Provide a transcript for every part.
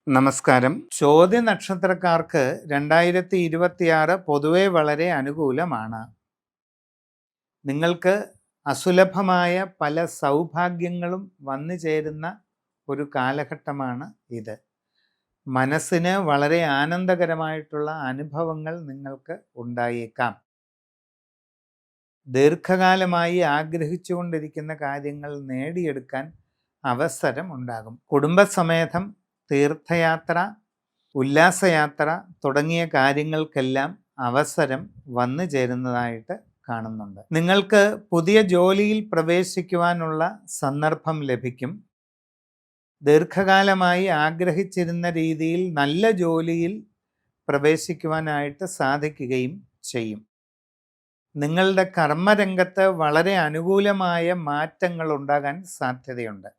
നമസ്കാരം. ചോദ്യ നക്ഷത്രക്കാർക്ക് 2026 പൊതുവെ വളരെ അനുകൂലമാണ്. നിങ്ങൾക്ക് അസുലഭമായ പല സൗഭാഗ്യങ്ങളും വന്നു ചേരുന്ന ഒരു കാലഘട്ടമാണ് ഇത്. മനസ്സിന് വളരെ ആനന്ദകരമായിട്ടുള്ള അനുഭവങ്ങൾ നിങ്ങൾക്ക് ഉണ്ടായേക്കാം. ദീർഘകാലമായി ആഗ്രഹിച്ചുകൊണ്ടിരിക്കുന്ന കാര്യങ്ങൾ നേടിയെടുക്കാൻ അവസരം ഉണ്ടാകും. കുടുംബസമേതം തീർത്ഥയാത്ര, ഉല്ലാസയാത്ര തുടങ്ങിയ കാര്യങ്ങൾക്കെല്ലാം അവസരം വന്നു ചേരുന്നതായിട്ട് കാണുന്നുണ്ട്. നിങ്ങൾക്ക് പുതിയ ജോലിയിൽ പ്രവേശിക്കുവാനുള്ള സന്ദർഭം ലഭിക്കും. ദീർഘകാലമായി ആഗ്രഹിച്ചിരുന്ന രീതിയിൽ നല്ല ജോലിയിൽ പ്രവേശിക്കുവാനായിട്ട് സാധിക്കുകയും ചെയ്യും. നിങ്ങളുടെ കർമ്മരംഗത്ത് വളരെ അനുകൂലമായ മാറ്റങ്ങൾ ഉണ്ടാകാൻ സാധ്യതയുണ്ട്.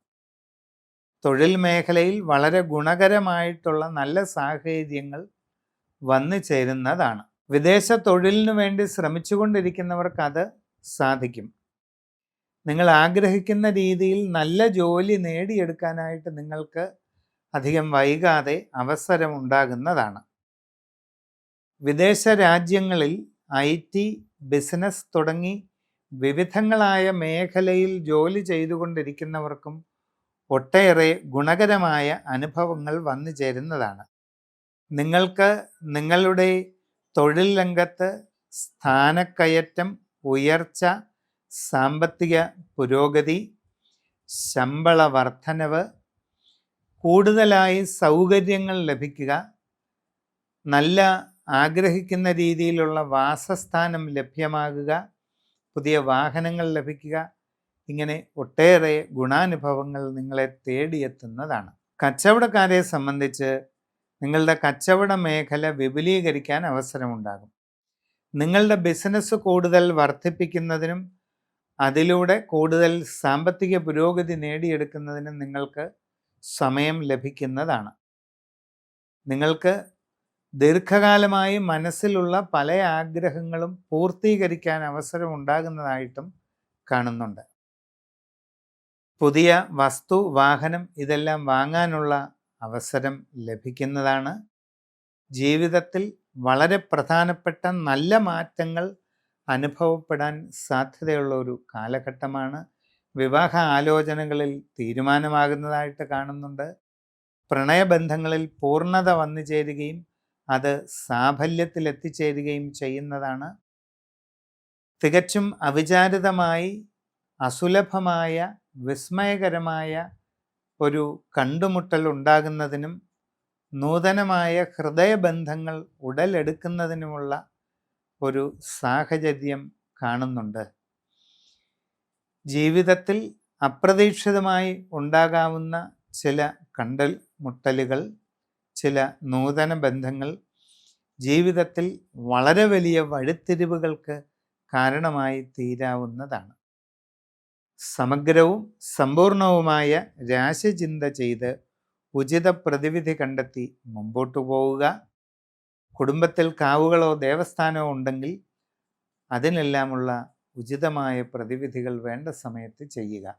തൊഴിൽ മേഖലയിൽ വളരെ ഗുണകരമായിട്ടുള്ള നല്ല സാഹചര്യങ്ങൾ വന്നു ചേരുന്നതാണ്. വിദേശ തൊഴിലിനു വേണ്ടി ശ്രമിച്ചുകൊണ്ടിരിക്കുന്നവർക്ക് അത് സാധിക്കും. നിങ്ങൾ ആഗ്രഹിക്കുന്ന രീതിയിൽ നല്ല ജോലി നേടിയെടുക്കാനായിട്ട് നിങ്ങൾക്ക് അധികം വൈകാതെ അവസരമുണ്ടാകുന്നതാണ്. വിദേശ രാജ്യങ്ങളിൽ IT, ബിസിനസ് തുടങ്ങി വിവിധങ്ങളായ മേഖലയിൽ ജോലി ചെയ്തുകൊണ്ടിരിക്കുന്നവർക്കും ഒട്ടേറെ ഗുണകരമായ അനുഭവങ്ങൾ വന്നു ചേരുന്നതാണ്. നിങ്ങൾക്ക് നിങ്ങളുടെ തൊഴിൽ രംഗത്ത് സ്ഥാനക്കയറ്റം, ഉയർച്ച, സാമ്പത്തിക പുരോഗതി, ശമ്പള വർധനവ്, കൂടുതലായി സൗകര്യങ്ങൾ ലഭിക്കുക, നല്ല ആഗ്രഹിക്കുന്ന രീതിയിലുള്ള വാസസ്ഥാനം ലഭ്യമാകുക, പുതിയ വാഹനങ്ങൾ ലഭിക്കുക, ഇങ്ങനെ ഒട്ടേറെ ഗുണാനുഭവങ്ങൾ നിങ്ങളെ തേടിയെത്തുന്നതാണ്. കച്ചവടക്കാരെ സംബന്ധിച്ച് നിങ്ങളുടെ കച്ചവട മേഖല വിപുലീകരിക്കാൻ അവസരമുണ്ടാകും. നിങ്ങളുടെ ബിസിനസ് കൂടുതൽ വർദ്ധിപ്പിക്കുന്നതിനും അതിലൂടെ കൂടുതൽ സാമ്പത്തിക പുരോഗതി നേടിയെടുക്കുന്നതിനും നിങ്ങൾക്ക് സമയം ലഭിക്കുന്നതാണ്. നിങ്ങൾക്ക് ദീർഘകാലമായി മനസ്സിലുള്ള പല ആഗ്രഹങ്ങളും പൂർത്തീകരിക്കാൻ അവസരമുണ്ടാകുന്നതായിട്ടും കാണുന്നുണ്ട്. പുതിയ വസ്തു, വാഹനം ഇതെല്ലാം വാങ്ങാനുള്ള അവസരം ലഭിക്കുന്നതാണ്. ജീവിതത്തിൽ വളരെ പ്രധാനപ്പെട്ട നല്ല മാറ്റങ്ങൾ അനുഭവപ്പെടാൻ സാധ്യതയുള്ള ഒരു കാലഘട്ടമാണ്. വിവാഹ ആലോചനകളിൽ തീരുമാനമാകുന്നതായിട്ട് കാണുന്നുണ്ട്. പ്രണയബന്ധങ്ങളിൽ പൂർണ്ണത വന്നു ചേരുകയും അത് സാഫല്യത്തിൽ എത്തിച്ചേരുകയും ചെയ്യുന്നതാണ്. തികച്ചും അവിചാരിതമായി അസുലഭമായ വിസ്മയകരമായ ഒരു കണ്ടുമുട്ടൽ ഉണ്ടാകുന്നതിനും നൂതനമായ ഹൃദയബന്ധങ്ങൾ ഉടലെടുക്കുന്നതിനുമുള്ള ഒരു സാഹചര്യം കാണുന്നുണ്ട്. ജീവിതത്തിൽ അപ്രതീക്ഷിതമായി ഉണ്ടാകാവുന്ന ചില കണ്ടുമുട്ടലുകൾ, ചില നൂതന ബന്ധങ്ങൾ ജീവിതത്തിൽ വളരെ വലിയ വഴിത്തിരിവുകൾക്ക് കാരണമായി തീരാവുന്നതാണ്. സമഗ്രവും സമ്പൂർണവുമായ രാശിചിന്ത ചെയ്ത് ഉചിത പ്രതിവിധി കണ്ടെത്തി മുമ്പോട്ടു പോവുക. കുടുംബത്തിൽ കാവുകളോ ദേവസ്ഥാനമോ ഉണ്ടെങ്കിൽ അതിനെല്ലാമുള്ള ഉചിതമായ പ്രതിവിധികൾ വേണ്ട സമയത്ത് ചെയ്യുക.